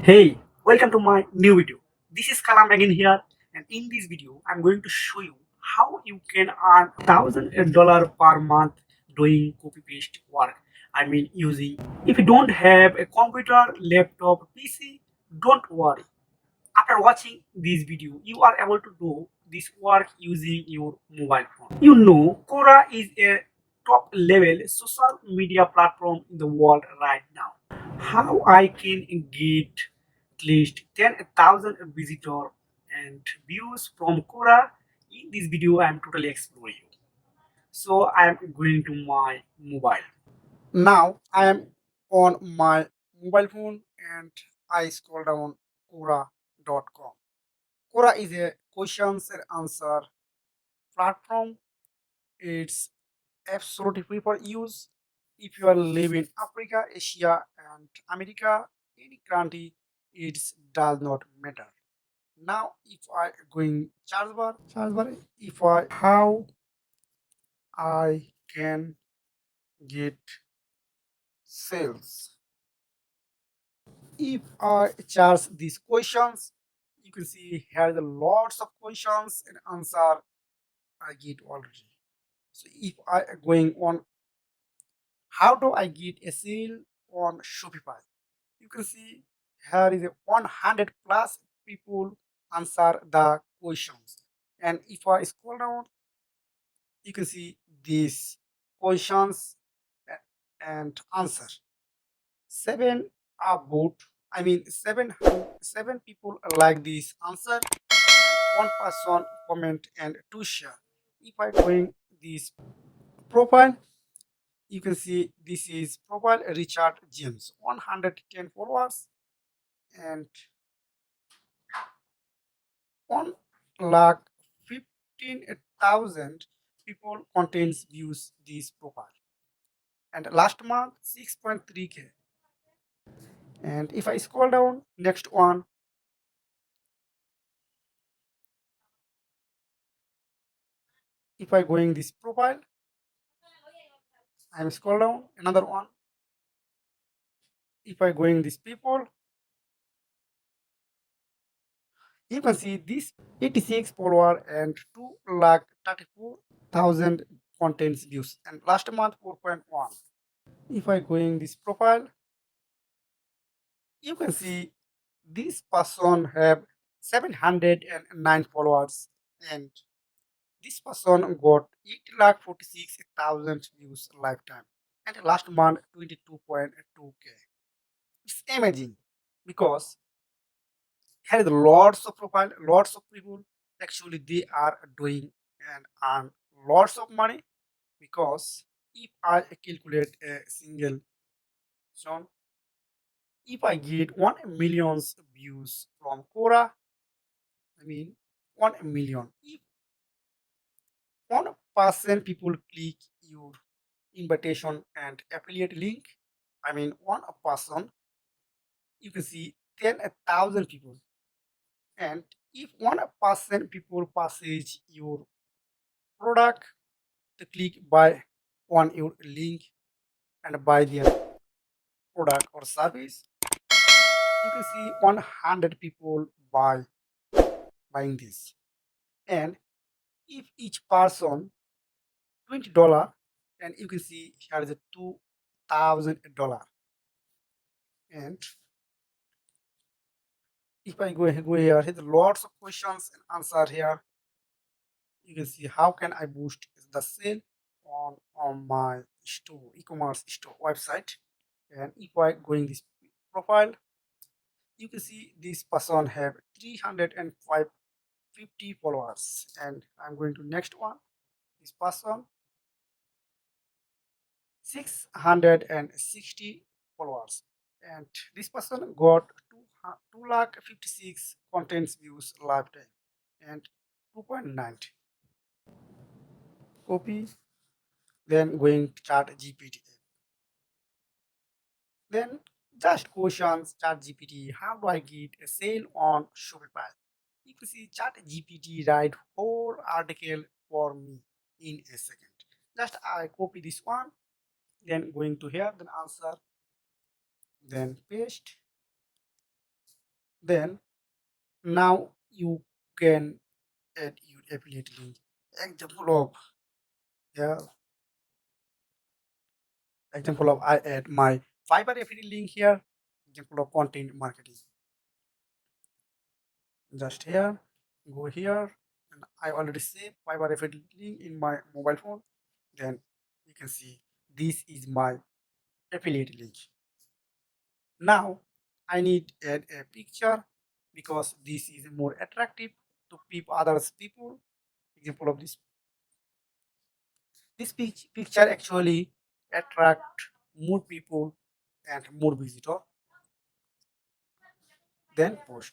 Hey, welcome to my new video. This is Kalam again here, and in this video, I'm going to show you how you can earn $1,000 per month doing copy paste work. I mean, using if you don't have a computer, laptop, PC, don't worry. After watching this video, you are able to do this work using your mobile phone. You know, Quora is a top level social media platform in the world right now. How I can get at least 10,000 visitors and views from Quora? In this video, I am totally exploring you. So I am going to my mobile. Now I am on my mobile phone and I scroll down Quora.com. Quora is a questions and answer platform. It's absolutely free for use. If you are living in Africa, Asia, and America, any country, it does not matter. Now, if I going charge bar, if I how I can get sales. If I charge these questions, you can see here the lots of questions and answer I get already. So if I going on how do I get a sale on Shopify? You can see here is a 100 plus people answer the questions. And if I scroll down, you can see these questions and answer. Seven about, I mean, seven people like this answer, one person comment and two share. If I going this profile, you can see this is profile Richard James, 110 followers and 1 lakh 15,000 people contains views this profile. And last month 6.3k. And if I scroll down, next one, if I going this profile, I'm scroll down, another one. If I going this people, you can see this 86 follower and 2 lakh 34,000 contents views. And last month 4.1. If I going this profile, you can see this person have 709 followers and this person got 8 lakh 46,000 views lifetime and last month 22.2k. It's amazing because here is lots of profile, lots of people actually they are doing and earn lots of money because if I calculate a single song, if I get 1 million views from Quora, I mean 1 million. If 1% people click your invitation and affiliate link, I mean 1%, you can see 10,000 people. And if 1% people passes your product, to click buy on your link and buy their product or service, you can see 100 people buying this. And if each person $20, and you can see here is a $2,000. And if I go here, here's lots of questions and answer here. You can see how can I boost the sale on my store, e-commerce store website. And if I going this profile, you can see this person have 350 followers. And I'm going to next one. This person 660 followers. And this person got 2 lakh 56 contents views lifetime and 2.9. Copy, then going to chat GPT. Then just questions chat GPT, how do I get a sale on Shopify? You can see chat GPT write whole article for me in a second. Just I copy this one, then going to here, then answer, then paste, Then now you can add your affiliate link. Example of, yeah, example of I add my Fiverr affiliate link here. Example of content marketing. Just here, go here, and I already saved Fiverr affiliate link in my mobile phone. Then you can see this is my affiliate link. Now I need to add a picture because this is more attractive to people, others people. Example of this picture actually attract more people and more visitor. Then post.